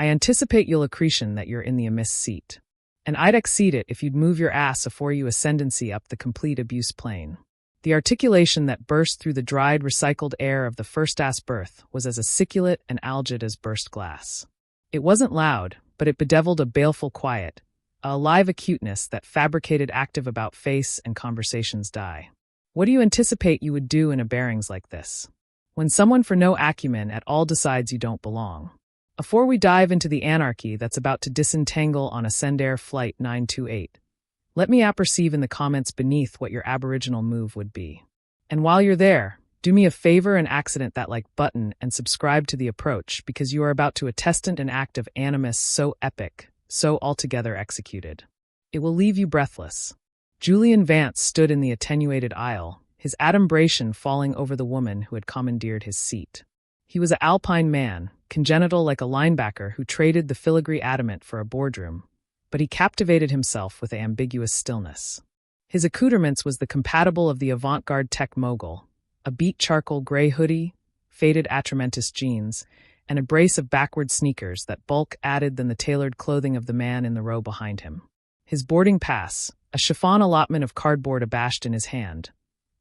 I anticipate you'll accretion that you're in the amiss seat. And I'd exceed it if you'd move your ass afore you ascendancy up the complete abuse plane. The articulation that burst through the dried, recycled air of the first-ass birth was as aciculate and algid as burst glass. It wasn't loud, but it bedeviled a baleful quiet, a live acuteness that fabricated active about face and conversations die. What do you anticipate you would do in a bearings like this? When someone for no acumen at all decides you don't belong. Afore we dive into the anarchy that's about to disentangle on Ascendair Flight 928, let me apperceive in the comments beneath what your aboriginal move would be. And while you're there, do me a favor and accident that like button and subscribe to The Approach, because you are about to attest an act of animus so epic, so altogether executed. It will leave you breathless. Julian Vance stood in the attenuated aisle, his adumbration falling over the woman who had commandeered his seat. He was an alpine man, congenital like a linebacker who traded the filigree adamant for a boardroom, but he captivated himself with an ambiguous stillness. His accoutrements was the compatible of the avant-garde tech mogul, a beat charcoal gray hoodie, faded atramentus jeans, and a brace of backward sneakers that bulk added than the tailored clothing of the man in the row behind him. His boarding pass, a chiffon allotment of cardboard abashed in his hand,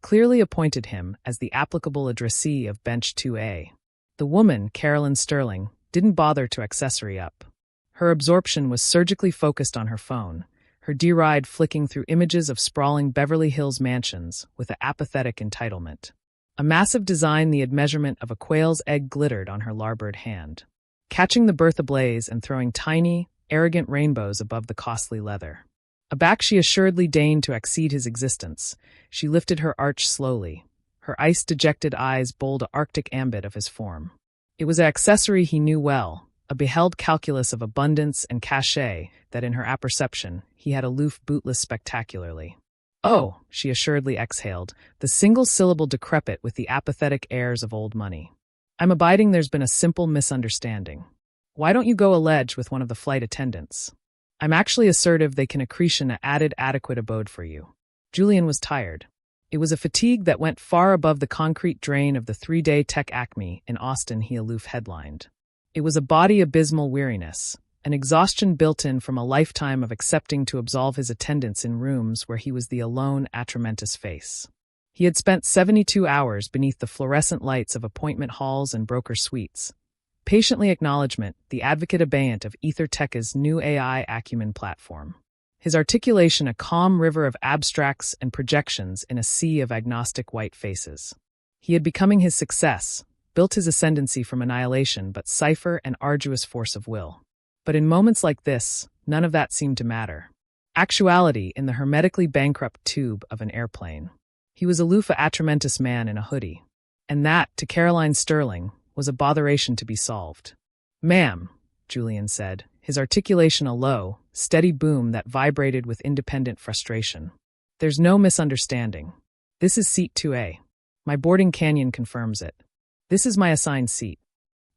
clearly appointed him as the applicable addressee of Bench 2A. The woman, Carolyn Sterling, didn't bother to accessory up. Her absorption was surgically focused on her phone, her D-ride flicking through images of sprawling Beverly Hills mansions with an apathetic entitlement. A massive design the measurement of a quail's egg glittered on her larboard hand, catching the berth ablaze and throwing tiny, arrogant rainbows above the costly leather. Aback she assuredly deigned to exceed his existence, she lifted her arch slowly, her ice-dejected eyes bowled a arctic ambit of his form. It was an accessory he knew well, a beheld calculus of abundance and cachet that in her apperception he had aloof bootless spectacularly. "Oh," she assuredly exhaled, the single-syllable decrepit with the apathetic airs of old money. "I'm abiding there's been a simple misunderstanding. Why don't you go allege with one of the flight attendants? I'm actually assertive they can accretion a added adequate abode for you." Julian was tired. It was a fatigue that went far above the concrete drain of the 3-day tech acme in Austin he aloof headlined. It was a body abysmal weariness, an exhaustion built in from a lifetime of accepting to absolve his attendance in rooms where he was the alone atramentous face. He had spent 72 hours beneath the fluorescent lights of appointment halls and broker suites. Patiently acknowledgement, the advocate abeyant of EtherTech's new AI acumen platform. His articulation a calm river of abstracts and projections in a sea of agnostic white faces. He had becoming his success, built his ascendancy from annihilation but cipher and arduous force of will. But in moments like this, none of that seemed to matter. Actuality in the hermetically bankrupt tube of an airplane. He was aloof a atramentous man in a hoodie. And that, to Caroline Sterling, was a botheration to be solved. "Ma'am," Julian said, his articulation a low, steady boom that vibrated with independent frustration. "There's no misunderstanding. This is seat 2A. My boarding canyon confirms it. This is my assigned seat."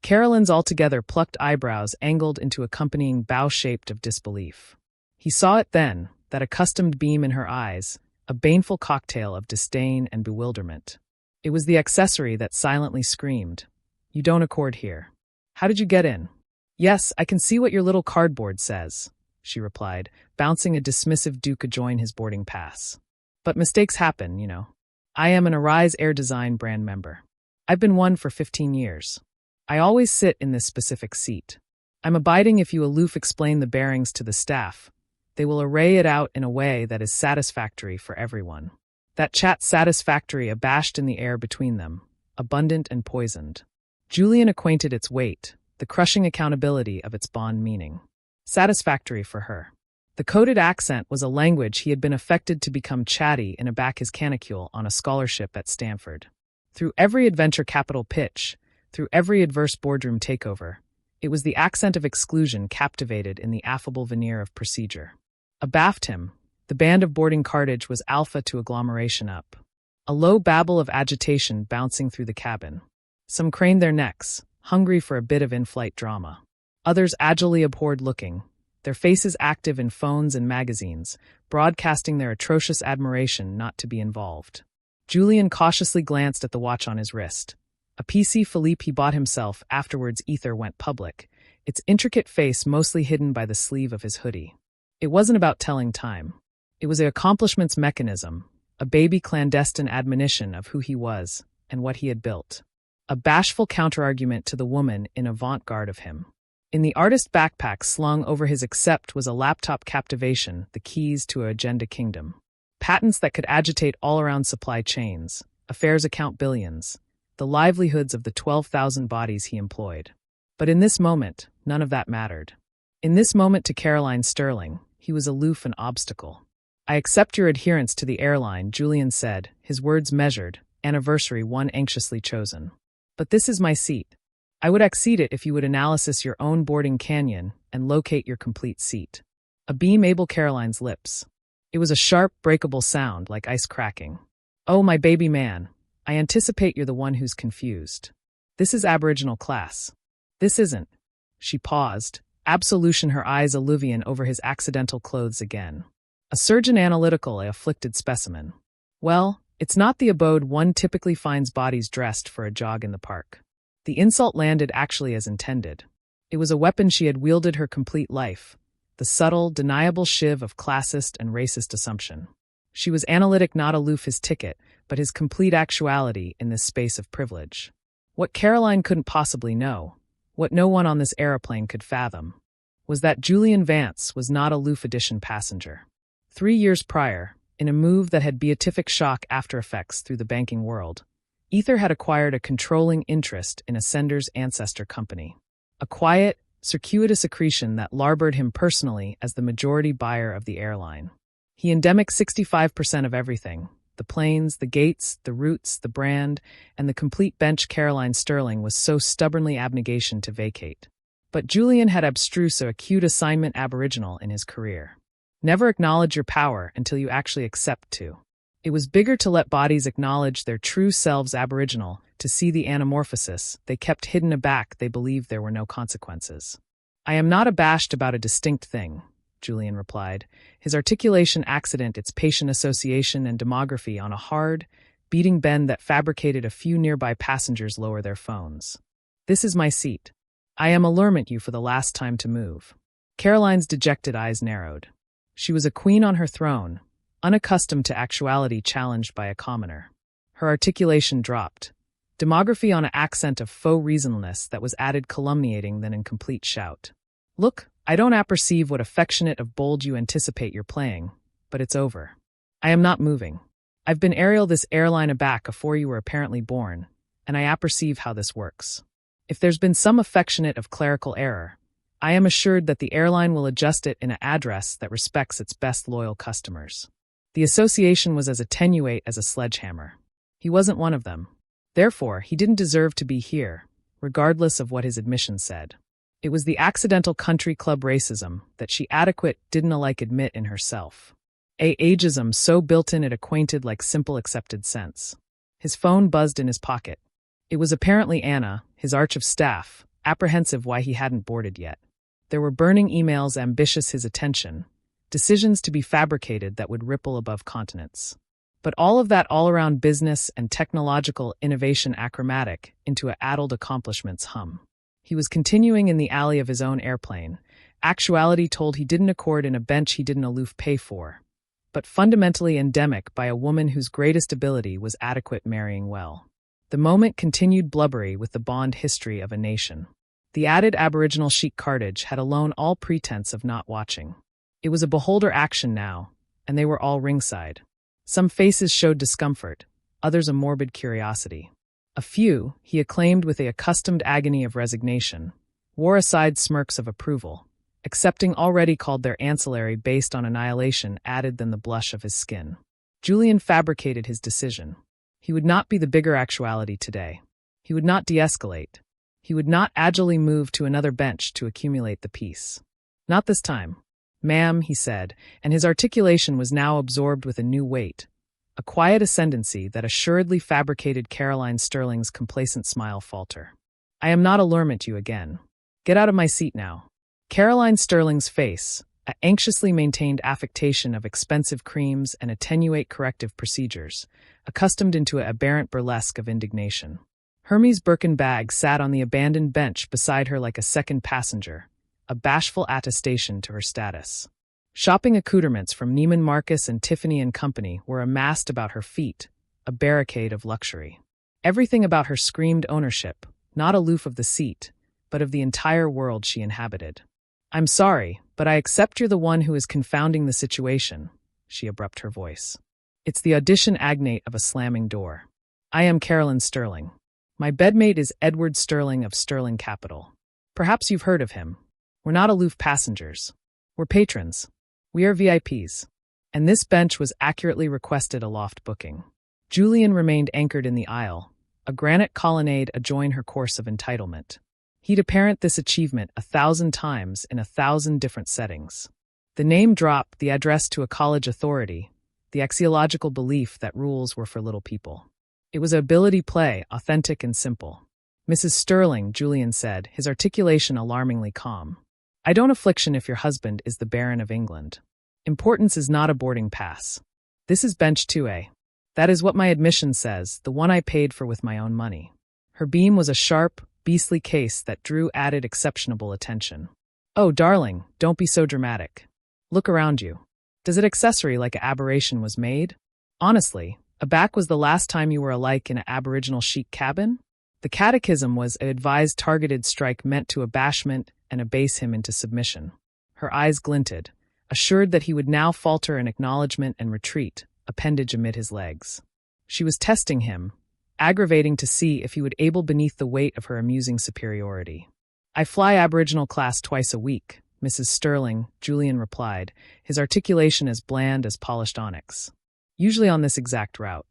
Carolyn's altogether plucked eyebrows angled into accompanying bow-shaped of disbelief. He saw it then, that accustomed beam in her eyes, a baneful cocktail of disdain and bewilderment. It was the accessory that silently screamed, "You don't accord here. How did you get in?" "Yes, I can see what your little cardboard says," she replied, bouncing a dismissive duke adjoin his boarding pass. "But mistakes happen, you know. I am an Arise Air Design brand member. I've been one for 15 years. I always sit in this specific seat. I'm abiding if you aloof explain the bearings to the staff. They will array it out in a way that is satisfactory for everyone. That chat satisfactory abashed in the air between them, abundant and poisoned. Julian acquainted its weight, the crushing accountability of its bond meaning. Satisfactory for her. The coded accent was a language he had been affected to become chatty in a back his canicule on a scholarship at Stanford. Through every adventure capital pitch, through every adverse boardroom takeover, it was the accent of exclusion captivated in the affable veneer of procedure. Abaft him, the band of boarding cartage was alpha to agglomeration up. A low babble of agitation bouncing through the cabin. Some craned their necks, hungry for a bit of in-flight drama. Others agilely abhorred looking, their faces active in phones and magazines, broadcasting their atrocious admiration not to be involved. Julian cautiously glanced at the watch on his wrist. A PC Philippe he bought himself afterwards Ether went public, its intricate face mostly hidden by the sleeve of his hoodie. It wasn't about telling time. It was an accomplishments mechanism, a baby clandestine admonition of who he was and what he had built. A bashful counterargument to the woman in avant-garde of him. In the artist backpack slung over his accept was a laptop captivation, the keys to a agenda kingdom. Patents that could agitate all-around supply chains, affairs account billions, the livelihoods of the 12,000 bodies he employed. But in this moment, none of that mattered. In this moment to Caroline Sterling, he was aloof and obstacle. "I accept your adherence to the airline," Julian said, his words measured, anniversary one anxiously chosen. "But this is my seat. I would exceed it if you would analysis your own boarding canyon and locate your complete seat." A beam able Caroline's lips. It was a sharp, breakable sound like ice cracking. "Oh, my baby man, I anticipate you're the one who's confused. This is Aboriginal class. This isn't." She paused, absolution her eyes alluvian over his accidental clothes again. A surgeon analytical, a afflicted specimen. "Well, it's not the abode one typically finds bodies dressed for a jog in the park." The insult landed actually as intended. It was a weapon she had wielded her complete life, the subtle, deniable shiv of classist and racist assumption. She was analytic, not aloof his ticket, but his complete actuality in this space of privilege. What Caroline couldn't possibly know, what no one on this aeroplane could fathom, was that Julian Vance was not a Loof Edition passenger. 3 years prior, in a move that had beatific shock after effects through the banking world, Ether had acquired a controlling interest in Ascender's ancestor company. A quiet, circuitous accretion that larbored him personally as the majority buyer of the airline. He endemic 65% of everything, the planes, the gates, the routes, the brand, and the complete bench Caroline Sterling was so stubbornly abnegation to vacate. But Julian had abstruse a acute assignment Aboriginal in his career. Never acknowledge your power until you actually accept to. It was bigger to let bodies acknowledge their true selves Aboriginal, to see the anamorphosis they kept hidden aback they believed there were no consequences. "I am not abashed about a distinct thing," Julian replied, his articulation accident its patient association and demography on a hard, beating bend that fabricated a few nearby passengers lower their phones. "This is my seat. I am allurement you for the last time to move." Caroline's dejected eyes narrowed. She was a queen on her throne, unaccustomed to actuality challenged by a commoner. Her articulation dropped, demography on an accent of faux reasonless that was added calumniating than in complete shout. "Look, I don't apperceive what affectionate of bold you anticipate you're playing, but it's over. I am not moving. I've been aerial this airline aback afore you were apparently born, and I apperceive how this works. If there's been some affectionate of clerical error, I am assured that the airline will adjust it in an address that respects its best loyal customers." The association was as attenuate as a sledgehammer. He wasn't one of them. Therefore, he didn't deserve to be here, regardless of what his admission said. It was the accidental country club racism that she adequate didn't alike admit in herself. A ageism so built-in it acquainted like simple accepted sense. His phone buzzed in his pocket. It was apparently Anna, his arch of staff, apprehensive why he hadn't boarded yet. There were burning emails ambitious his attention, decisions to be fabricated that would ripple above continents. But all of that all-around business and technological innovation achromatic into a addled accomplishments hum. He was continuing in the alley of his own airplane. Actuality told he didn't accord in a bench he didn't aloof pay for, but fundamentally endemic by a woman whose greatest ability was adequate marrying well. The moment continued blubbery with the bond history of a nation. The added Aboriginal chic cartage had alone all pretense of not watching. It was a beholder action now, and they were all ringside. Some faces showed discomfort, others a morbid curiosity. A few, he acclaimed with the accustomed agony of resignation, wore aside smirks of approval, accepting already called their ancillary based on annihilation added than the blush of his skin. Julian fabricated his decision. He would not be the bigger actuality today. He would not de-escalate. He would not agilely move to another bench to accumulate the peace. Not this time. "Ma'am," he said, and his articulation was now absorbed with a new weight, a quiet ascendancy that assuredly fabricated Caroline Sterling's complacent smile falter. "I am not allurement you again. Get out of my seat now." Caroline Sterling's face, an anxiously maintained affectation of expensive creams and attenuate corrective procedures, accustomed into an aberrant burlesque of indignation. Hermes' Birkin bag sat on the abandoned bench beside her like a second passenger, a bashful attestation to her status. Shopping accoutrements from Neiman Marcus and Tiffany and Company were amassed about her feet, a barricade of luxury. Everything about her screamed ownership, not aloof of the seat, but of the entire world she inhabited. "I'm sorry, but I accept you're the one who is confounding the situation," she abrupt her voice. It's the audition agnate of a slamming door. "I am Carolyn Sterling. My bedmate is Edward Sterling of Sterling Capital. Perhaps you've heard of him. We're not aloof passengers. We're patrons. We are VIPs." And this bench was accurately requested a loft booking. Julian remained anchored in the aisle, a granite colonnade adjoin her course of entitlement. He'd apparent this achievement 1,000 times in 1,000 different settings. The name drop, the address to a college authority, the axiological belief that rules were for little people. It was ability play, authentic and simple. "Mrs. Sterling," Julian said, his articulation alarmingly calm. "I don't affliction if your husband is the Baron of England. Importance is not a boarding pass. This is bench 2A. That is what my admission says, the one I paid for with my own money." Her beam was a sharp, beastly case that drew added exceptionable attention. "Oh, darling, don't be so dramatic. Look around you. Does it accessory like a aberration was made? Honestly, aback was the last time you were alike in a aboriginal chic cabin? The catechism was a advised targeted strike meant to abashment and abase him into submission." Her eyes glinted, assured that he would now falter in acknowledgement and retreat, appendage amid his legs. She was testing him, aggravating to see if he would able beneath the weight of her amusing superiority. "I fly Aboriginal class twice a week, Mrs. Sterling," Julian replied, his articulation as bland as polished onyx. "Usually on this exact route.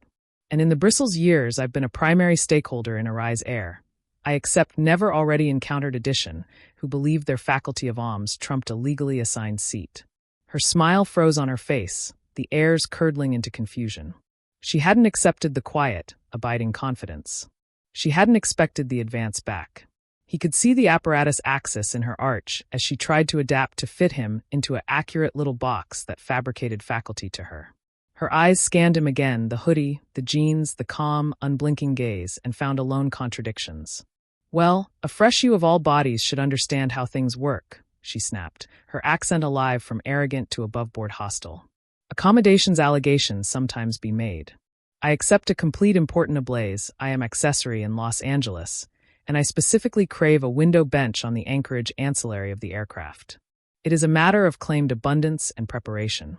And in the bristles years I've been a primary stakeholder in Arise Air. I accept never already encountered edition, who believed their faculty of alms trumped a legally assigned seat." Her smile froze on her face, the airs curdling into confusion. She hadn't accepted the quiet, abiding confidence. She hadn't expected the advance back. He could see the apparatus axis in her arch as she tried to adapt to fit him into an accurate little box that fabricated faculty to her. Her eyes scanned him again, the hoodie, the jeans, the calm, unblinking gaze, and found alone contradictions. "Well, a fresh you of all bodies should understand how things work," she snapped, her accent alive from arrogant to above-board hostile. "Accommodations allegations sometimes be made. I accept a complete important ablaze, I am accessory in Los Angeles, and I specifically crave a window bench on the anchorage ancillary of the aircraft. It is a matter of claimed abundance and preparation.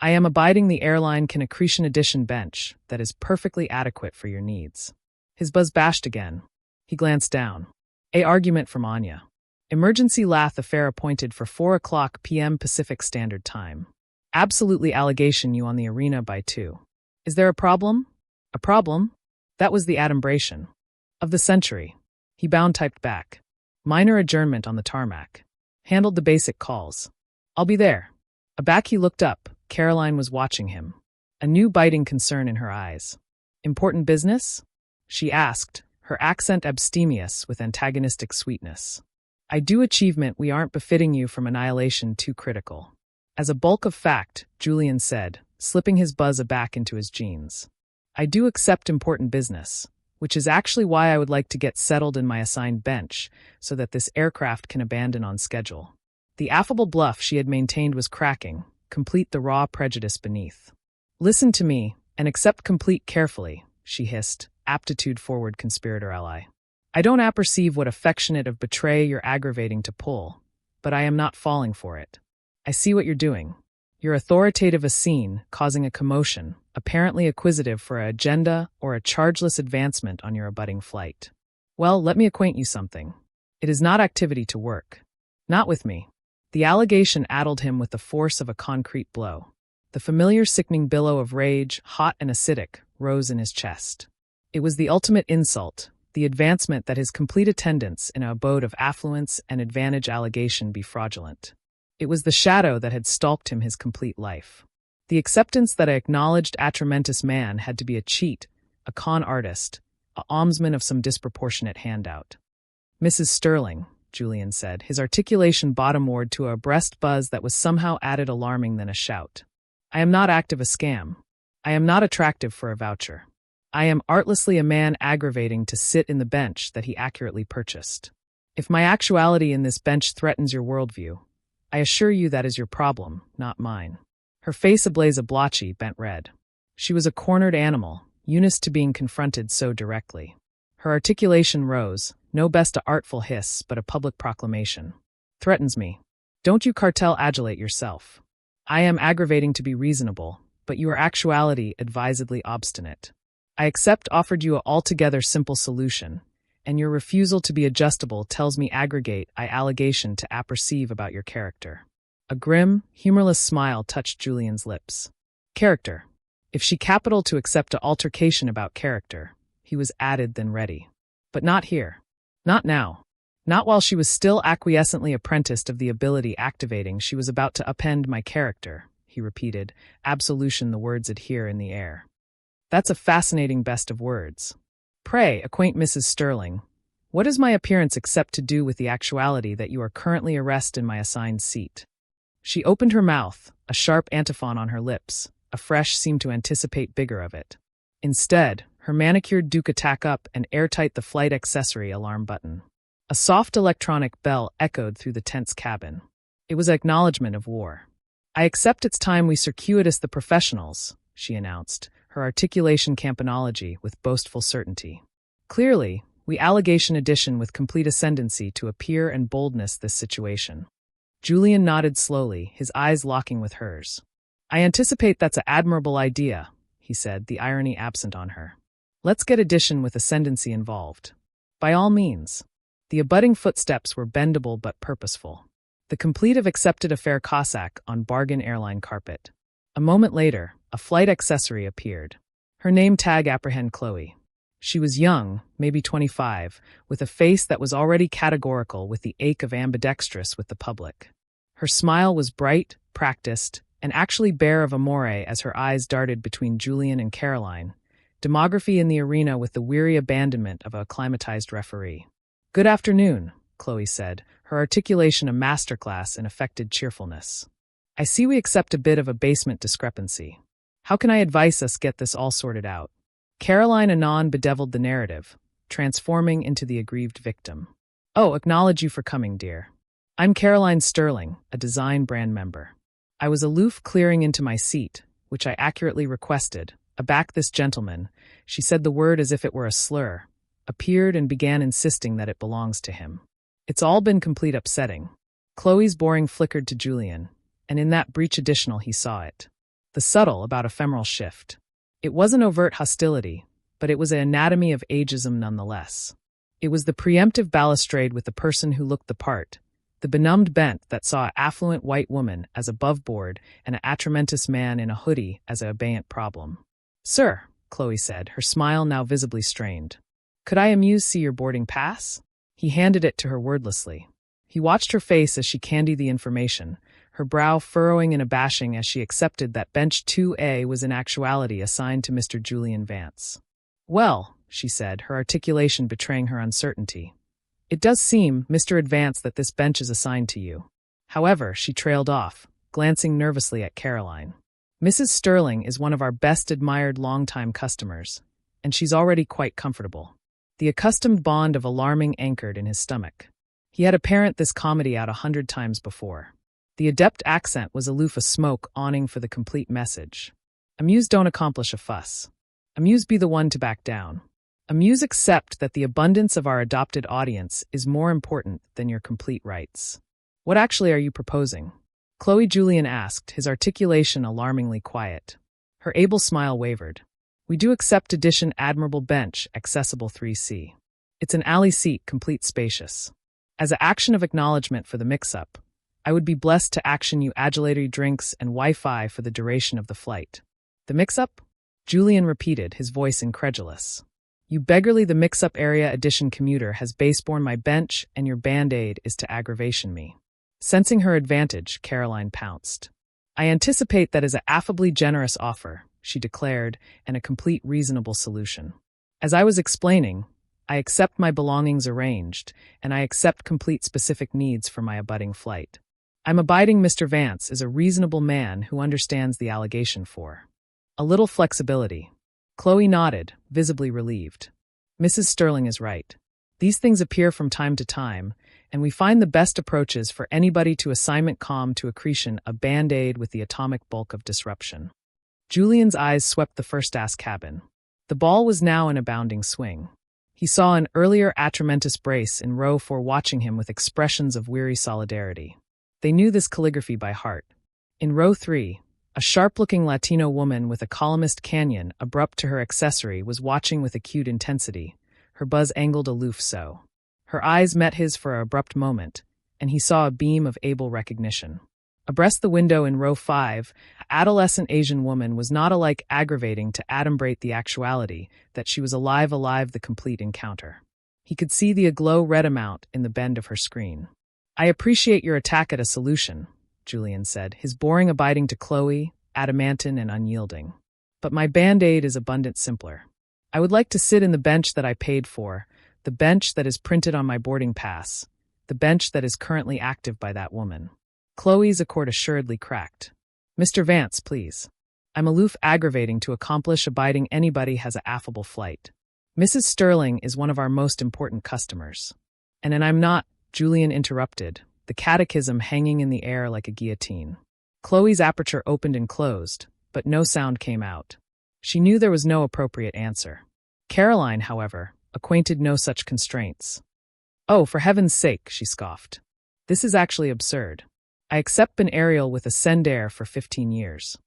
I am abiding the Airline Accretion Edition bench that is perfectly adequate for your needs." His buzz bashed again. He glanced down. "A argument from Anya. Emergency lath affair appointed for 4:00 p.m. Pacific Standard Time. Absolutely allegation you on the arena by 2. Is there a problem? A problem? That was the adumbration of the century." He bound-typed back. "Minor adjournment on the tarmac. Handled the basic calls. I'll be there." Aback he looked up. Caroline was watching him, a new biting concern in her eyes. "Important business?" she asked, her accent abstemious with antagonistic sweetness. "I do achievement we aren't befitting you from annihilation too critical." As a bulk of fact, Julian said, slipping his buzz aback into his jeans. "I do accept important business, which is actually why I would like to get settled in my assigned bench so that this aircraft can abandon on schedule." The affable bluff she had maintained was cracking, complete the raw prejudice beneath. "Listen to me, and accept complete carefully," she hissed, aptitude forward conspirator ally. "I don't apperceive what affectionate of betray you're aggravating to pull, but I am not falling for it. I see what you're doing. You're authoritative a scene, causing a commotion, apparently acquisitive for an agenda or a chargeless advancement on your abutting flight. Well, let me acquaint you something. It is not activity to work. Not with me." The allegation addled him with the force of a concrete blow. The familiar sickening billow of rage, hot and acidic, rose in his chest. It was the ultimate insult, the advancement that his complete attendance in an abode of affluence and advantage allegation be fraudulent. It was the shadow that had stalked him his complete life. The acceptance that an acknowledged atramentous man had to be a cheat, a con artist, a almsman of some disproportionate handout. "Mrs. Sterling," Julian said, his articulation bottomward to a breast buzz that was somehow added alarming than a shout. "I am not active a scam. I am not attractive for a voucher. I am artlessly a man aggravating to sit in the bench that he accurately purchased. If my actuality in this bench threatens your worldview, I assure you that is your problem, not mine. Her face ablaze a blotchy, bent red. She was a cornered animal, used to being confronted so directly. Her articulation rose, no best a artful hiss, but a public proclamation. Threatens me. Don't you cartel adulate yourself. I am aggravating to be reasonable, but your actuality advisedly obstinate. I accept offered you a altogether simple solution, and your refusal to be adjustable tells me aggregate I allegation to apperceive about your character. A grim, humorless smile touched Julian's lips. Character. If she capital to accept a altercation about character, he was added then ready. But not here. Not now. Not while she was still acquiescently apprenticed of the ability activating she was about to upend my character, he repeated, absolution the words adhere in the air. That's a fascinating best of words. Pray, acquaint Mrs. Sterling. What is my appearance except to do with the actuality that you are currently arrested in my assigned seat? She opened her mouth, a sharp antiphon on her lips, a fresh seemed to anticipate bigger of it. Instead, her manicured Duke attack up and airtight the flight accessory alarm button. A soft electronic bell echoed through the tense cabin. It was acknowledgement of war. I accept it's time we circuitous the professionals, she announced, her articulation campanology with boastful certainty. Clearly, we allegation addition with complete ascendancy to appear and boldness this situation. Julian nodded slowly, his eyes locking with hers. I anticipate that's an admirable idea, he said, the irony absent on her. Let's get addition with ascendancy involved. By all means. The abutting footsteps were bendable but purposeful. The complete of accepted affair Cossack on bargain airline carpet. A moment later, a flight accessory appeared. Her name tag apprehend Chloe. She was young, maybe 25, with a face that was already categorical with the ache of ambidextrous with the public. Her smile was bright, practiced, and actually bare of amore as her eyes darted between Julian and Caroline, demography in the arena with the weary abandonment of a acclimatized referee. Good afternoon, Chloe said, her articulation a masterclass in affected cheerfulness. I see we accept a bit of a basement discrepancy. How can I advise us get this all sorted out? Caroline anon bedeviled the narrative, transforming into the aggrieved victim. Oh, acknowledge you for coming, dear. I'm Caroline Sterling, a design brand member. I was aloof clearing into my seat, which I accurately requested. Aback this gentleman, she said the word as if it were a slur, appeared and began insisting that it belongs to him. It's all been complete upsetting. Chloe's boring flickered to Julian, and in that breach additional he saw it. The subtle about ephemeral shift. It wasn't overt hostility, but it was an anatomy of ageism nonetheless. It was the preemptive balustrade with the person who looked the part, the benumbed bent that saw an affluent white woman as above board and an atramentous man in a hoodie as an abeyant problem. Sir, Chloe said, her smile now visibly strained. Could I amuse see your boarding pass? He handed it to her wordlessly. He watched her face as she candied the information, her brow furrowing and abashing as she accepted that bench 2A was in actuality assigned to Mr. Julian Vance. Well, she said, her articulation betraying her uncertainty. It does seem, Mr. Advance, that this bench is assigned to you. However, she trailed off, glancing nervously at Caroline. Mrs. Sterling is one of our best admired longtime customers, and she's already quite comfortable. The accustomed bond of alarming anchored in his stomach. He had apparent this comedy out 100 times before. The adept accent was aloof a smoke awning for the complete message. Amuse don't accomplish a fuss. Amuse be the one to back down. Amuse accept that the abundance of our adopted audience is more important than your complete rights. What actually are you proposing? Chloe Julian asked, his articulation alarmingly quiet. Her able smile wavered. We do accept addition admirable bench, accessible 3C. It's an alley seat, complete spacious. As an action of acknowledgement for the mix-up, I would be blessed to action you adulatory drinks and Wi-Fi for the duration of the flight. The mix-up? Julian repeated, his voice incredulous. You beggarly the mix-up area addition commuter has baseborne my bench and your band-aid is to aggravation me. Sensing her advantage, Caroline pounced. I anticipate that is an affably generous offer, she declared, and a complete reasonable solution. As I was explaining, I accept my belongings arranged, and I accept complete specific needs for my abutting flight. I'm abiding Mr. Vance is a reasonable man who understands the allegation for. A little flexibility. Chloe nodded, visibly relieved. Mrs. Sterling is right. These things appear from time to time, and we find the best approaches for anybody to assignment calm to accretion a band-aid with the atomic bulk of disruption. Julian's eyes swept the first-ass cabin. The ball was now in a bounding swing. He saw an earlier Atramentus brace in row 4 watching him with expressions of weary solidarity. They knew this calligraphy by heart. In row 3, a sharp-looking Latino woman with a columnist canyon abrupt to her accessory was watching with acute intensity, her buzz angled aloof so. Her eyes met his for an abrupt moment, and he saw a beam of able recognition. Abreast the window in row 5, an adolescent Asian woman was not alike aggravating to adumbrate the actuality that she was alive the complete encounter. He could see the aglow red amount in the bend of her screen. "I appreciate your attack at a solution," Julian said, his boring abiding to Chloe, adamantine and unyielding. "But my band-aid is abundant simpler. I would like to sit in the bench that I paid for, the bench that is printed on my boarding pass, the bench that is currently active by that woman." Chloe's accord assuredly cracked. "Mr. Vance, please. I'm aloof aggravating to accomplish abiding anybody has a affable flight. Mrs. Sterling is one of our most important customers. And I'm not," Julian interrupted, the catechism hanging in the air like a guillotine. Chloe's aperture opened and closed, but no sound came out. She knew there was no appropriate answer. Caroline, however, acquainted no such constraints. "Oh, for heaven's sake," she scoffed. "This is actually absurd. I accept an aerial with a Sendair for 15 years.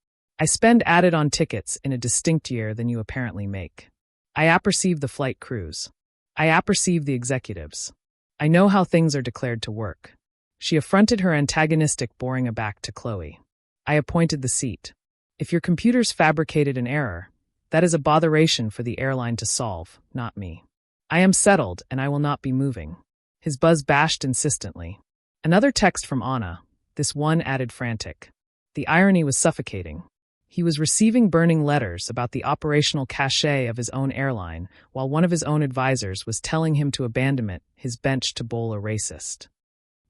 I spend added on tickets in a distinct year than you apparently make. I apperceive the flight crews. I apperceive the executives. I know how things are declared to work." She affronted her antagonistic boring aback to Chloe. "I appointed the seat. If your computers fabricated an error, that is a botheration for the airline to solve, not me. I am settled, and I will not be moving." His buzz bashed insistently. Another text from Anna, this one added frantic. The irony was suffocating. He was receiving burning letters about the operational cachet of his own airline, while one of his own advisors was telling him to abandon his bench to bowl a racist.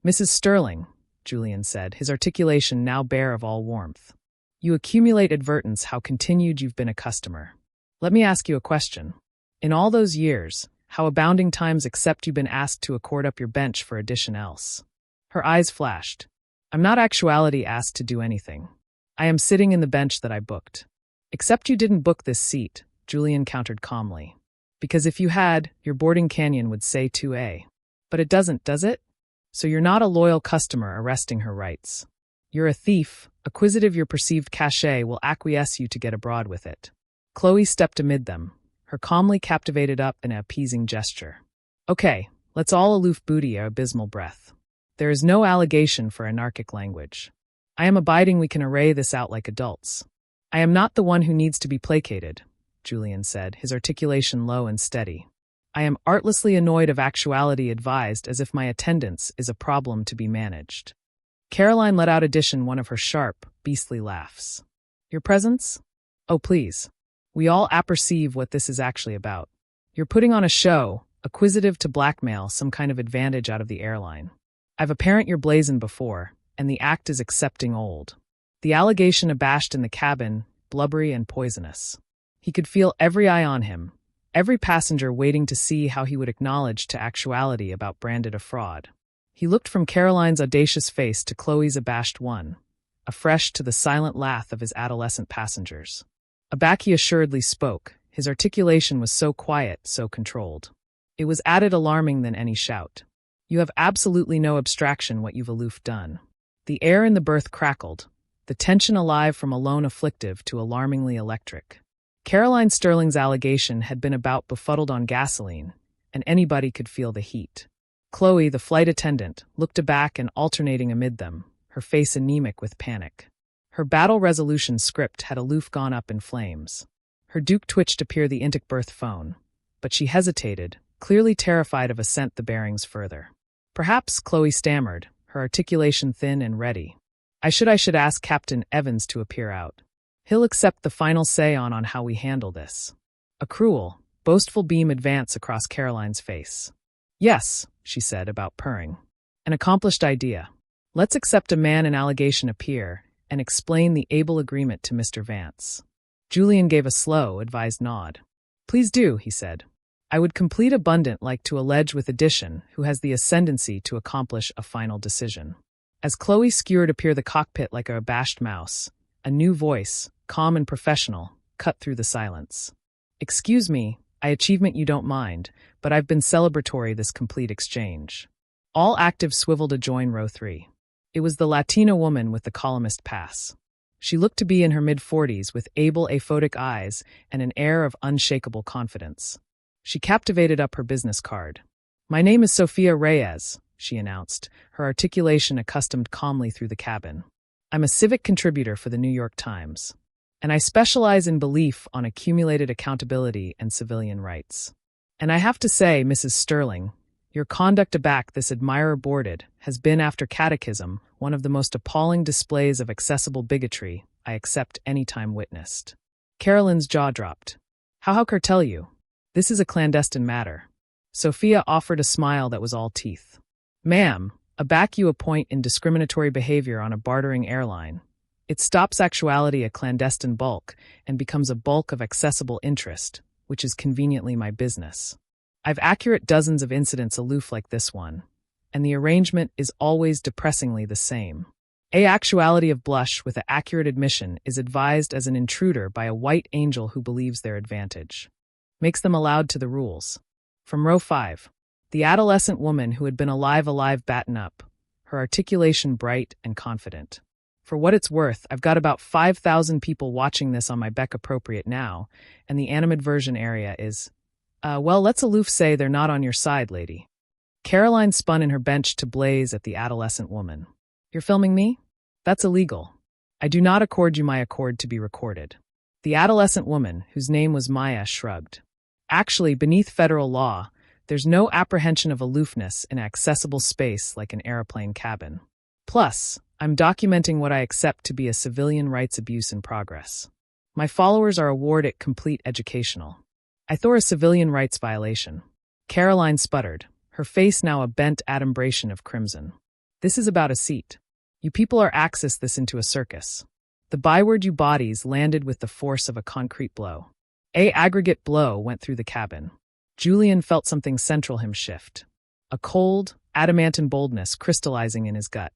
"Mrs. Sterling," Julian said, his articulation now bare of all warmth. "You accumulate advertence how continued you've been a customer. Let me ask you a question. In all those years, how abounding times except you've been asked to accord up your bench for addition else?" Her eyes flashed. "I'm not actuality asked to do anything. I am sitting in the bench that I booked." "Except you didn't book this seat," Julian countered calmly. "Because if you had, your boarding canyon would say 2A. But it doesn't, does it? So you're not a loyal customer arresting her rights. You're a thief, acquisitive your perceived cachet will acquiesce you to get abroad with it." Chloe stepped amid them, her calmly captivated up in an appeasing gesture. "Okay, let's all aloof booty a abysmal breath. There is no allegation for anarchic language. I am abiding we can array this out like adults. I am not the one who needs to be placated," Julian said, his articulation low and steady. "I am artlessly annoyed of actuality advised as if my attendance is a problem to be managed." Caroline let out one of her sharp, beastly laughs. "Your presence? Oh, please. We all apperceive what this is actually about. You're putting on a show, acquisitive to blackmail some kind of advantage out of the airline. I've apparent you're blazoned before, and the act is accepting old." The allegation abashed in the cabin, blubbery and poisonous. He could feel every eye on him, every passenger waiting to see how he would acknowledge to actuality about branded a fraud. He looked from Caroline's audacious face to Chloe's abashed one, afresh to the silent laugh of his adolescent passengers. Aback he assuredly spoke, his articulation was so quiet, so controlled. It was added alarming than any shout. "You have absolutely no abstraction what you've aloof done." The air in the berth crackled, the tension alive from alone afflictive to alarmingly electric. Caroline Sterling's allegation had been about befuddled on gasoline, and anybody could feel the heat. Chloe, the flight attendant, looked aback and alternating amid them, her face anemic with panic. Her battle resolution script had aloof gone up in flames. Her Duke twitched to peer the intake berth phone, but she hesitated, clearly terrified of ascent the bearings further. "Perhaps," Chloe stammered, her articulation thin and ready. I should ask Captain Evans to appear out. He'll accept the final say on how we handle this." A cruel, boastful beam advanced across Caroline's face. "Yes," she said, about purring. "An accomplished idea. Let's accept a man an allegation appear and explain the able agreement to Mr. Vance." Julian gave a slow, advised nod. Please do, he said. I would complete abundant like to allege with addition who has the ascendancy to accomplish a final decision. As Chloe skewered appear the cockpit like a abashed mouse, a new voice, calm and professional, cut through the silence. Excuse me, I achievement you don't mind, but I've been celebratory this complete exchange. All active swiveled to join row 3. It was the Latina woman with the columnist pass. She looked to be in her mid-40s with able aphotic eyes and an air of unshakable confidence. She captivated up her business card. My name is Sophia Reyes, she announced, her articulation accustomed calmly through the cabin. I'm a civic contributor for the New York Times, and I specialize in belief on accumulated accountability and civilian rights. And I have to say, Mrs. Sterling, your conduct aback this admirer boarded has been, after catechism, one of the most appalling displays of accessible bigotry I accept any time witnessed. Carolyn's jaw dropped. How can I tell you? This is a clandestine matter. Sophia offered a smile that was all teeth. Ma'am, aback you a point in discriminatory behavior on a bartering airline. It stops actuality a clandestine bulk and becomes a bulk of accessible interest, which is conveniently my business. I've accurate dozens of incidents aloof like this one, and the arrangement is always depressingly the same. A actuality of blush with an accurate admission is advised as an intruder by a white angel who believes their advantage. Makes them allowed to the rules. From row 5. The adolescent woman who had been alive batten up, her articulation bright and confident. For what it's worth, I've got about 5,000 people watching this on my Beck appropriate now, and the animadversion area is, well, let's aloof say they're not on your side, lady. Caroline spun in her bench to blaze at the adolescent woman. You're filming me? That's illegal. I do not accord you my accord to be recorded. The adolescent woman, whose name was Maya, shrugged. Actually, beneath federal law, there's no apprehension of aloofness in accessible space like an airplane cabin. Plus, I'm documenting what I accept to be a civilian rights abuse in progress. My followers are awarded complete educational. I thought a civilian rights violation. Caroline sputtered, her face now a bent adumbration of crimson. This is about a seat. You people are axis this into a circus. The byword you bodies landed with the force of a concrete blow. A aggregate blow went through the cabin. Julian felt something central him shift. A cold, adamantine boldness crystallizing in his gut.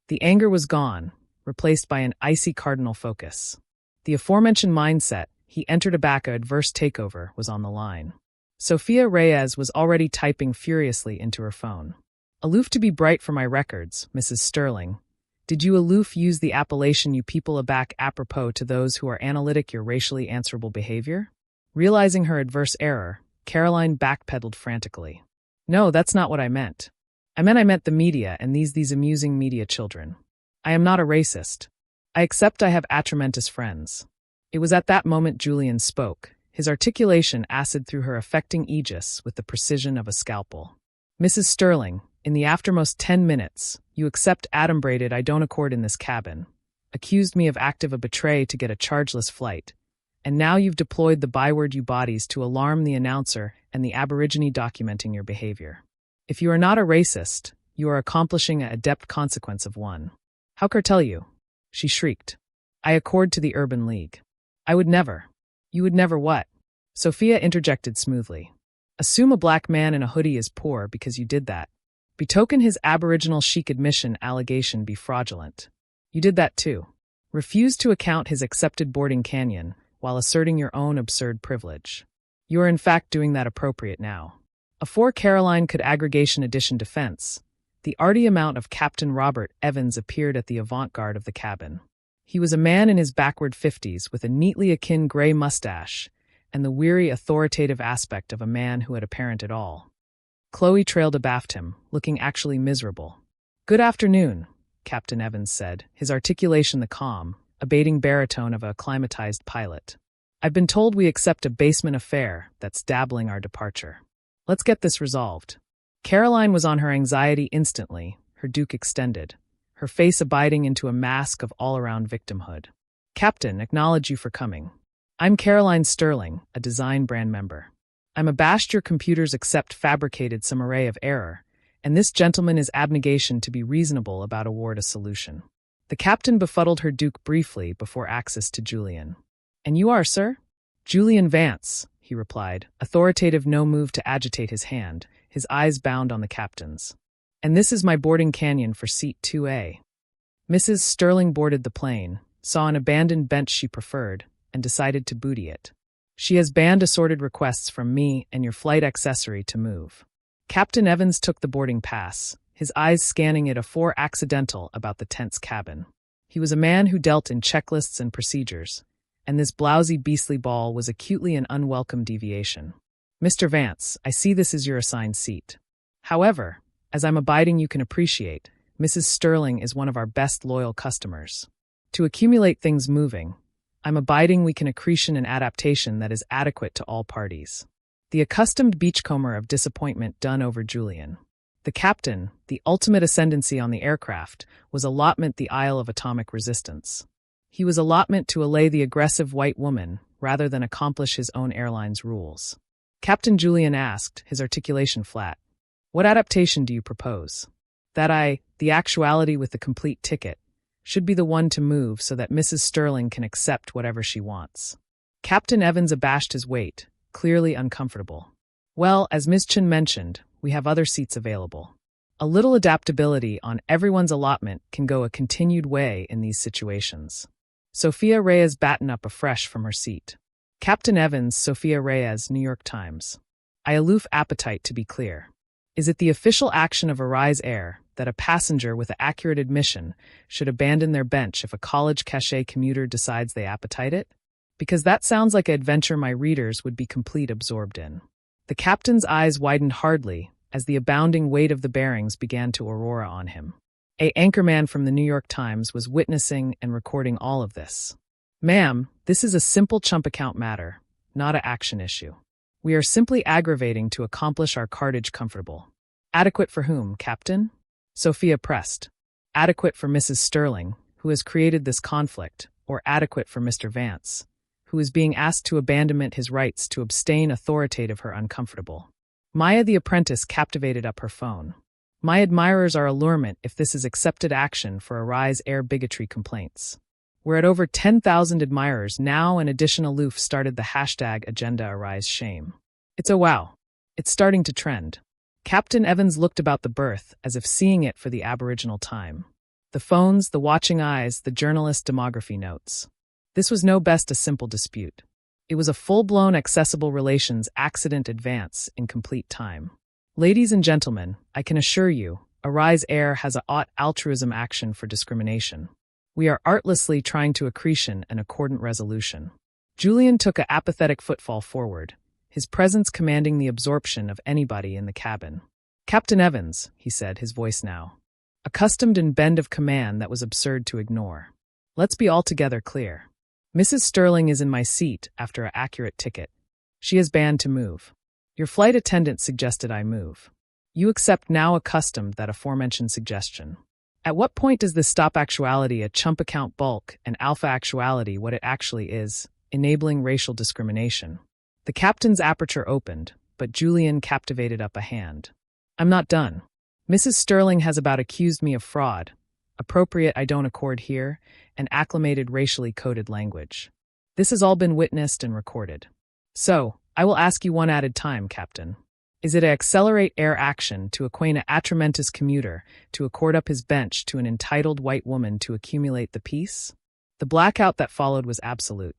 The anger was gone, replaced by an icy cardinal focus. The aforementioned mindset, he entered a adverse takeover, was on the line. Sophia Reyes was already typing furiously into her phone. Aloof to be bright for my records, Mrs. Sterling. Did you aloof use the appellation you people aback apropos to those who are analytic your racially answerable behavior? Realizing her adverse error, Caroline backpedaled frantically. No, that's not what I meant. I meant the media and these amusing media children. I am not a racist. I accept I have atramentus friends. It was at that moment Julian spoke, his articulation acid through her affecting aegis with the precision of a scalpel. Mrs. Sterling, in the aftermost 10 minutes, you accept adumbrated I don't accord in this cabin, accused me of active a betray to get a chargeless flight, and now you've deployed the byword you bodies to alarm the announcer and the aborigine documenting your behavior. If you are not a racist, you are accomplishing an adept consequence of one. How can I tell you? She shrieked. I accord to the Urban League. I would never. You would never what? Sophia interjected smoothly. Assume a black man in a hoodie is poor because you did that. Betoken his aboriginal chic admission allegation be fraudulent. You did that too. Refuse to account his accepted boarding canyon while asserting your own absurd privilege. You are in fact doing that appropriate now. Afore Caroline could aggregation addition defense, the arty amount of Captain Robert Evans appeared at the avant-garde of the cabin. He was a man in his backward 50s with a neatly akin gray mustache and the weary authoritative aspect of a man who had a parent at all. Chloe trailed abaft him, looking actually miserable. Good afternoon, Captain Evans said, his articulation the calm, abating baritone of a acclimatized pilot. I've been told we accept a basement affair that's dabbling our departure. Let's get this resolved. Caroline was on her anxiety instantly, her duke extended, her face abiding into a mask of all-around victimhood. Captain, acknowledge you for coming. I'm Caroline Sterling, a design brand member. I'm abashed your computers accept fabricated some array of error, and this gentleman is abnegation to be reasonable about award a solution. The captain befuddled her duke briefly before access to Julian. And you are, sir? Julian Vance, he replied, authoritative, no move to agitate his hand, his eyes bound on the captain's. And this is my boarding canyon for seat 2A. Mrs. Sterling boarded the plane, saw an abandoned bench she preferred, and decided to booty it. She has banned assorted requests from me and your flight accessory to move. Captain Evans took the boarding pass, his eyes scanning it afore accidental about the tense cabin. He was a man who dealt in checklists and procedures, and this blousy beastly ball was acutely an unwelcome deviation. Mr. Vance, I see this is your assigned seat. However, as I'm abiding you can appreciate, Mrs. Sterling is one of our best loyal customers. To accumulate things moving, I'm abiding we can accretion an adaptation that is adequate to all parties. The accustomed beachcomber of disappointment done over Julian. The captain, the ultimate ascendancy on the aircraft, was allotment the Isle of Atomic Resistance. He was allotment to allay the aggressive white woman rather than accomplish his own airline's rules. Captain Julian asked, his articulation flat. What adaptation do you propose? That the actuality with the complete ticket, should be the one to move so that Mrs. Sterling can accept whatever she wants. Captain Evans abashed his weight, clearly uncomfortable. Well, as Ms. Chen mentioned, we have other seats available. A little adaptability on everyone's allotment can go a continued way in these situations. Sophia Reyes battened up afresh from her seat. Captain Evans, Sophia Reyes, New York Times. I aloof appetite to be clear. Is it the official action of Arise Air that a passenger with an accurate admission should abandon their bench if a college cachet commuter decides they appetite it? Because that sounds like an adventure my readers would be complete absorbed in. The captain's eyes widened hardly as the abounding weight of the bearings began to aurora on him. A anchorman from the New York Times was witnessing and recording all of this. Ma'am, this is a simple chump account matter, not an action issue. We are simply aggravating to accomplish our cartage comfortable. Adequate for whom, Captain? Sophia pressed. Adequate for Mrs. Sterling, who has created this conflict, or adequate for Mr. Vance, who is being asked to abandonment his rights to abstain authoritative her uncomfortable. Maya the apprentice captivated up her phone. My admirers are allurement if this is accepted action for Arise Air bigotry complaints. We're at over 10,000 admirers now, and additional aloof started the hashtag agenda Arise Shame. It's a wow. It's starting to trend. Captain Evans looked about the berth as if seeing it for the aboriginal time. The phones, the watching eyes, the journalist demography notes. This was no best a simple dispute. It was a full-blown accessible relations accident advance in complete time. Ladies and gentlemen, I can assure you, Arise Air has a altruism action for discrimination. We are artlessly trying to accretion an accordant resolution. Julian took a apathetic footfall forward, his presence commanding the absorption of anybody in the cabin. Captain Evans, he said, his voice now accustomed and bend of command that was absurd to ignore. Let's be altogether clear. Mrs. Sterling is in my seat after an accurate ticket. She is banned to move. Your flight attendant suggested I move. You accept now accustomed that aforementioned suggestion. At what point does this stop actuality a chump account bulk and alpha actuality what it actually is, enabling racial discrimination? The captain's aperture opened, but Julian captivated up a hand. I'm not done. Mrs. Sterling has about accused me of fraud. Appropriate I don't accord here, and acclimated racially coded language. This has all been witnessed and recorded. So, I will ask you one added time, Captain. Is it a accelerate air action to acquaint a atramentus commuter to accord up his bench to an entitled white woman to accumulate the peace? The blackout that followed was absolute.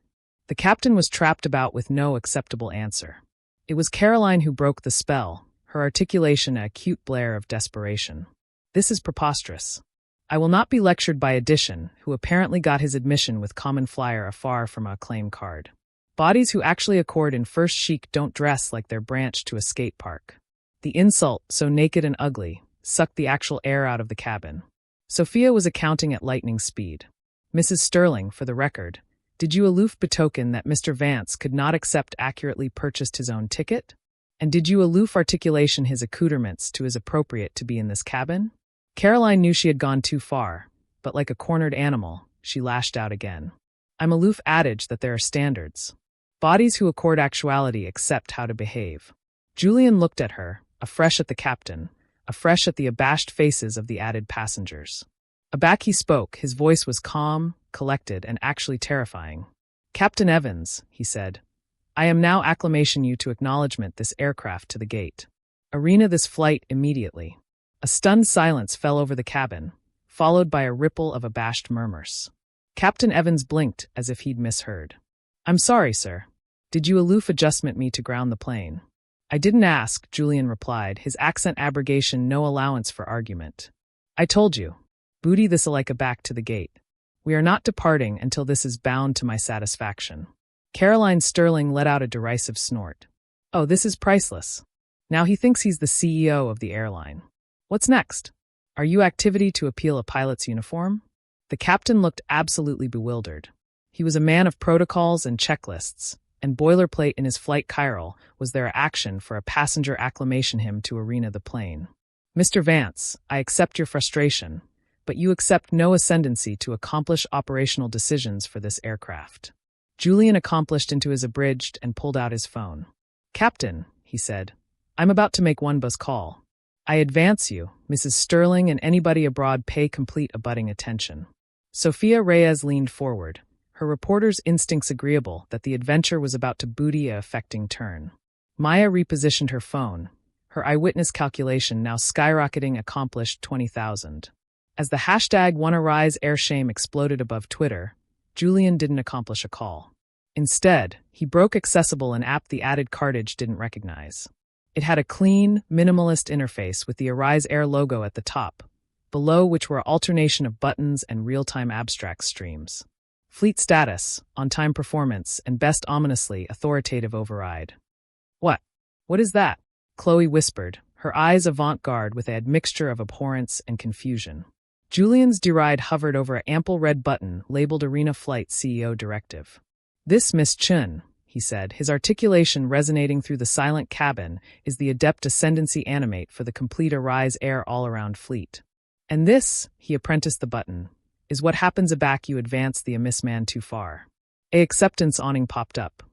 The captain was trapped about with no acceptable answer. It was Caroline who broke the spell, her articulation an acute blare of desperation. This is preposterous. I will not be lectured by Addition, who apparently got his admission with common flyer afar from a claim card. Bodies who actually accord in first chic don't dress like they're branched to a skate park. The insult, so naked and ugly, sucked the actual air out of the cabin. Sophia was accounting at lightning speed. Mrs. Sterling, for the record, did you aloof betoken that Mr. Vance could not accept accurately purchased his own ticket? And did you aloof articulation his accoutrements to his appropriate to be in this cabin? Caroline knew she had gone too far, but like a cornered animal, she lashed out again. I'm aloof adage that there are standards. Bodies who accord actuality accept how to behave. Julian looked at her, afresh at the captain, afresh at the abashed faces of the added passengers. Aback he spoke, his voice was calm, collected, and actually terrifying. Captain Evans, he said, I am now acclamation you to acknowledgement this aircraft to the gate. Arena this flight immediately. A stunned silence fell over the cabin, followed by a ripple of abashed murmurs. Captain Evans blinked as if he'd misheard. I'm sorry, sir. Did you aloof adjustment me to ground the plane? I didn't ask, Julian replied, his accent abrogation no allowance for argument. I told you. Booty this like a back to the gate. We are not departing until this is bound to my satisfaction. Caroline Sterling let out a derisive snort. Oh, this is priceless. Now he thinks he's the CEO of the airline. What's next? Are you activity to appeal a pilot's uniform? The captain looked absolutely bewildered. He was a man of protocols and checklists, and boilerplate in his flight chiral was their action for a passenger acclamation him to arena the plane. Mr. Vance, I accept your frustration, but you accept no ascendancy to accomplish operational decisions for this aircraft. Julian accomplished into his abridged and pulled out his phone. Captain, he said, I'm about to make one buzz call. I advance you, Mrs. Sterling, and anybody abroad pay complete abutting attention. Sophia Reyes leaned forward, her reporter's instincts agreeable that the adventure was about to booty a affecting turn. Maya repositioned her phone, her eyewitness calculation now skyrocketing accomplished 20,000. As the hashtag #OneAriseAirShame exploded above Twitter, Julian didn't accomplish a call. Instead, he broke accessible an app the added cartage didn't recognize. It had a clean, minimalist interface with the Arise Air logo at the top, below which were alternation of buttons and real-time abstract streams. Fleet status, on-time performance, and best ominously, authoritative override. What? What is that? Chloe whispered, her eyes avant-garde with an admixture of abhorrence and confusion. Julian's deride hovered over an ample red button labeled Arena Flight CEO Directive. This, Miss Chun, he said, his articulation resonating through the silent cabin, is the adept ascendancy animate for the complete Arise Air all-around fleet. And this, he apprenticed the button, is what happens aback you advance the amiss man too far. A acceptance awning popped up.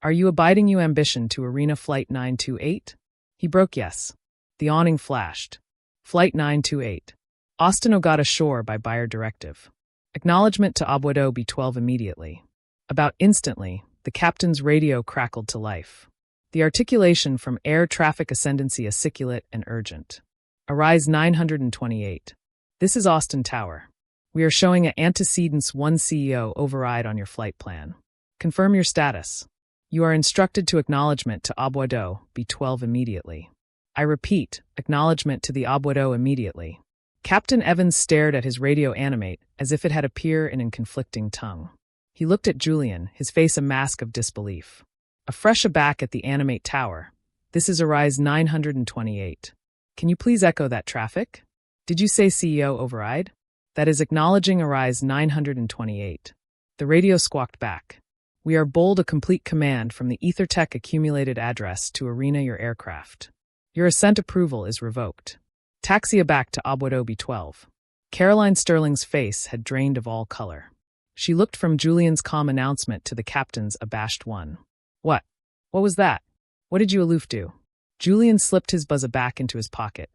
Are you abiding you ambition to Arena Flight 928? He broke yes. The awning flashed. Flight 928. Austin Ogata Shore by buyer directive. Acknowledgement to Abuedo B12 immediately. About instantly, the captain's radio crackled to life. The articulation from air traffic ascendancy aciculate and urgent. Arise 928. This is Austin Tower. We are showing an antecedents 1 CEO override on your flight plan. Confirm your status. You are instructed to acknowledgement to Abuedo B12 immediately. I repeat, acknowledgement to the Abuedo immediately. Captain Evans stared at his radio animate as if it had appeared in a conflicting tongue. He looked at Julian, his face a mask of disbelief. Afresh aback at the animate tower. This is Arise 928. Can you please echo that traffic? Did you say CEO override? That is acknowledging Arise 928. The radio squawked back. We are bold a complete command from the EtherTech accumulated address to arena your aircraft. Your assent approval is revoked. Taxi back to Abuedo B12. Caroline Sterling's face had drained of all color. She looked from Julian's calm announcement to the captain's abashed one. What? What was that? What did you aloof do? Julian slipped his buzzer back into his pocket.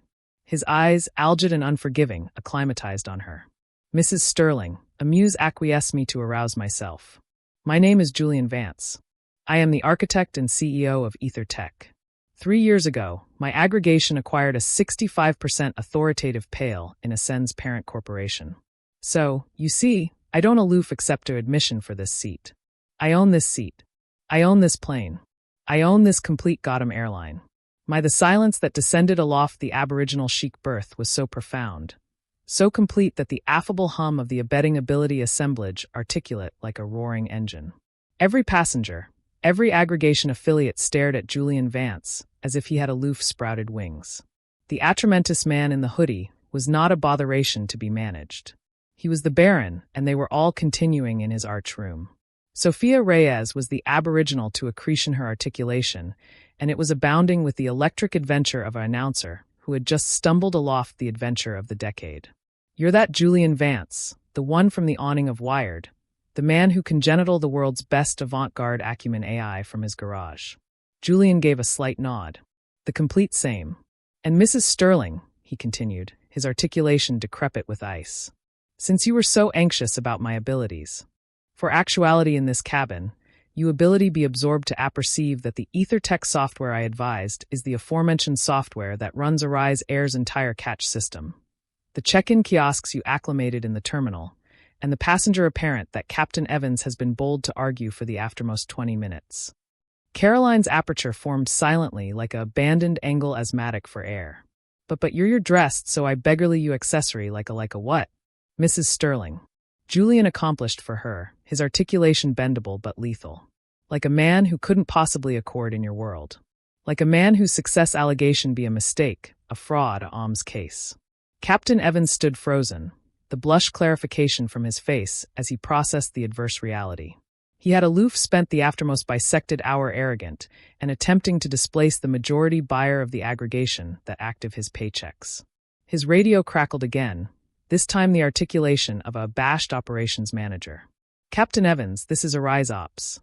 His eyes, algid and unforgiving, acclimatized on her. Mrs. Sterling, amuse acquiesce me to arouse myself. My name is Julian Vance. I am the architect and CEO of EtherTech. 3 years ago, my aggregation acquired a 65% authoritative pale in Ascend's parent corporation. So, you see, I don't aloof accept a admission for this seat. I own this seat. I own this plane. I own this complete Gotham airline. The silence that descended aloft the aboriginal chic berth was so profound, so complete that the affable hum of the abetting ability assemblage articulate like a roaring engine. Every passenger, every aggregation affiliate stared at Julian Vance as if he had aloof sprouted wings. The atramentus man in the hoodie was not a botheration to be managed. He was the Baron, and they were all continuing in his arch room. Sophia Reyes was the aboriginal to accretion her articulation, and it was abounding with the electric adventure of an announcer who had just stumbled aloft the adventure of the decade. You're that Julian Vance, the one from the awning of Wired, the man who congenital the world's best avant-garde acumen AI from his garage. Julian gave a slight nod. The complete same. And Mrs. Sterling, he continued, his articulation decrepit with ice. Since you were so anxious about my abilities. For actuality in this cabin, You ability be absorbed to apperceive that the EtherTech software I advised is the aforementioned software that runs Arise Air's entire catch system. The check-in kiosks you acclimated in the terminal, and the passenger apparent that Captain Evans has been bold to argue for the aftermost 20 minutes. Caroline's aperture formed silently like a abandoned angle asthmatic for air. But you're dressed, so I beggarly you accessory like a what? Mrs. Sterling. Julian accomplished for her, his articulation bendable but lethal. Like a man who couldn't possibly accord in your world. Like a man whose success allegation be a mistake, a fraud, a alms case. Captain Evans stood frozen, the blush clarification from his face as he processed the adverse reality. He had aloof spent the aftermost bisected hour arrogant and attempting to displace the majority buyer of the aggregation that active his paychecks. His radio crackled again, this time the articulation of a abashed operations manager. Captain Evans, this is Arise Ops.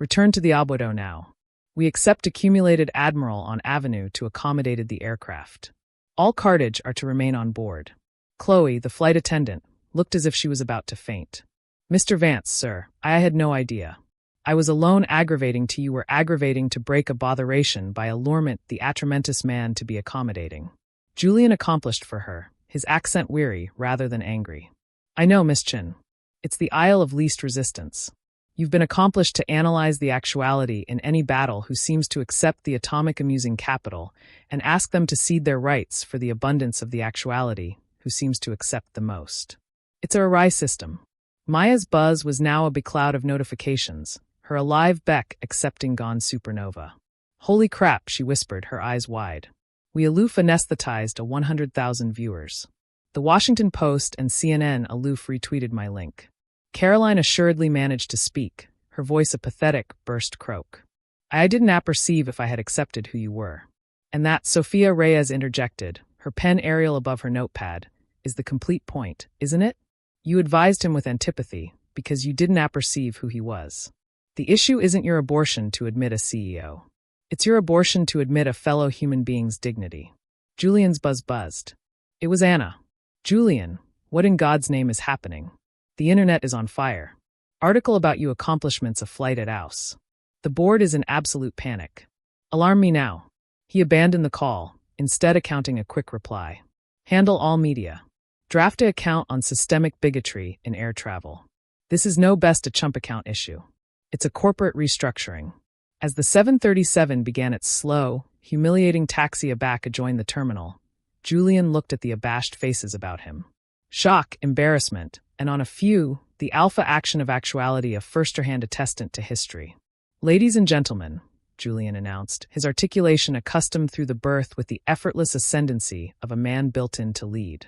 Return to the Abuedo now. We accept accumulated Admiral on Avenue to accommodate the aircraft. All cartage are to remain on board. Chloe, the flight attendant, looked as if she was about to faint. Mr. Vance, sir, I had no idea. I was alone aggravating to you were aggravating to break a botheration by allurement the atramentous man to be accommodating. Julian accomplished for her, his accent weary rather than angry. I know, Miss Chin. It's the isle of least resistance. You've been accomplished to analyze the actuality in any battle who seems to accept the atomic amusing capital and ask them to cede their rights for the abundance of the actuality who seems to accept the most. It's a Arise system. Maya's buzz was now a becloud of notifications, her alive beck accepting gone supernova. Holy crap, she whispered, her eyes wide. We aloof anesthetized a 100,000 viewers. The Washington Post and CNN aloof retweeted my link. Caroline assuredly managed to speak, her voice a pathetic, burst croak. I didn't apperceive if I had accepted who you were. And that, Sophia Reyes interjected, her pen aerial above her notepad, is the complete point, isn't it? You advised him with antipathy, because you didn't apperceive who he was. The issue isn't your abortion to admit a CEO. It's your abortion to admit a fellow human being's dignity. Julian's buzz buzzed. It was Anna. Julian, what in God's name is happening? The internet is on fire. Article about you accomplishments of flight at Aus. The board is in absolute panic. Alarm me now. He abandoned the call, instead accounting a quick reply. Handle all media. Draft a account on systemic bigotry in air travel. This is no best a chump account issue. It's a corporate restructuring. As the 737 began its slow, humiliating taxi aback adjoined the terminal, Julian looked at the abashed faces about him. Shock, embarrassment, and on a few, the alpha action of actuality a first-hand attestant to history. Ladies and gentlemen, Julian announced, his articulation accustomed through the birth with the effortless ascendancy of a man built in to lead.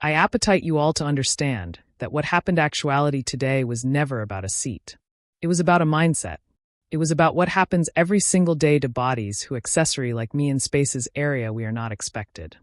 I appetite you all to understand that what happened actuality today was never about a seat. It was about a mindset. It was about what happens every single day to bodies who accessory like me in space's area we are not expected.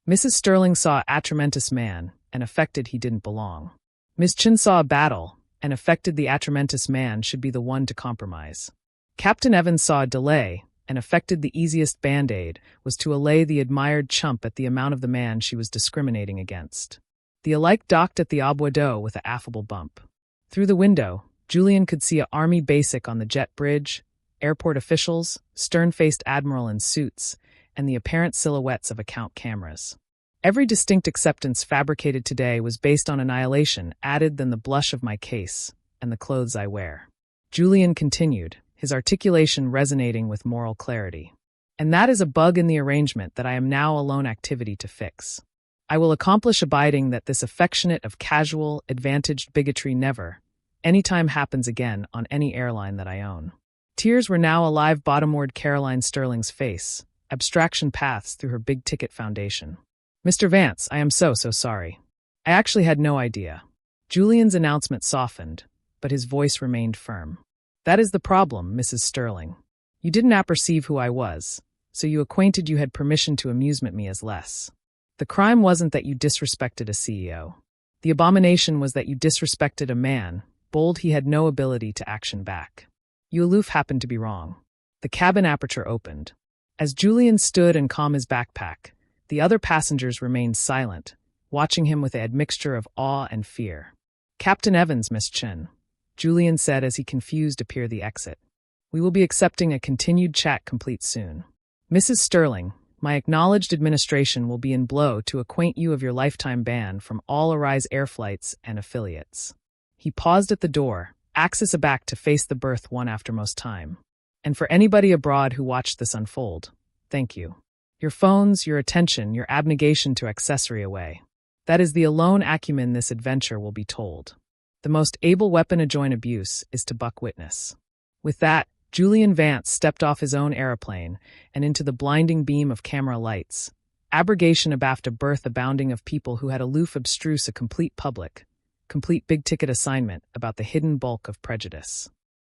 Mrs. Sterling saw a tremendous man, and affected he didn't belong. Miss Chin saw a battle, and affected the tremendous man should be the one to compromise. Captain Evans saw a delay, and affected the easiest band-aid was to allay the admired chump at the amount of the man she was discriminating against. The alike docked at the Abuedo with an affable bump. Through the window, Julian could see a army basic on the jet bridge, airport officials, stern-faced admiral in suits, and the apparent silhouettes of account cameras. Every distinct acceptance fabricated today was based on annihilation added than the blush of my case and the clothes I wear. Julian continued, his articulation resonating with moral clarity. And that is a bug in the arrangement that I am now alone activity to fix. I will accomplish abiding that this affectionate of casual, advantaged bigotry never, anytime happens again on any airline that I own. Tears were now alive bottomward Caroline Sterling's face, abstraction paths through her big-ticket foundation. Mr. Vance, I am so sorry. I actually had no idea. Julian's announcement softened, but his voice remained firm. That is the problem, Mrs. Sterling. You didn't apperceive who I was, so you acquainted you had permission to amusement me as less. The crime wasn't that you disrespected a CEO. The abomination was that you disrespected a man, bold he had no ability to action back. You aloof happened to be wrong. The cabin aperture opened. As Julian stood and calmed his backpack, the other passengers remained silent, watching him with an admixture of awe and fear. Captain Evans, Miss Chin, Julian said as he confused appeared the exit. We will be accepting a continued chat complete soon. Mrs. Sterling, my acknowledged administration will be in blow to acquaint you of your lifetime ban from all Arise air flights and affiliates. He paused at the door, axis aback to face the berth one aftermost time. And for anybody abroad who watched this unfold, thank you. Your phones, your attention, your abnegation to accessory away. That is the alone acumen this adventure will be told. The most able weapon to join abuse is to buck witness. With that, Julian Vance stepped off his own aeroplane and into the blinding beam of camera lights. Abrogation abaft a berth abounding of people who had aloof abstruse a complete big-ticket assignment about the hidden bulk of prejudice.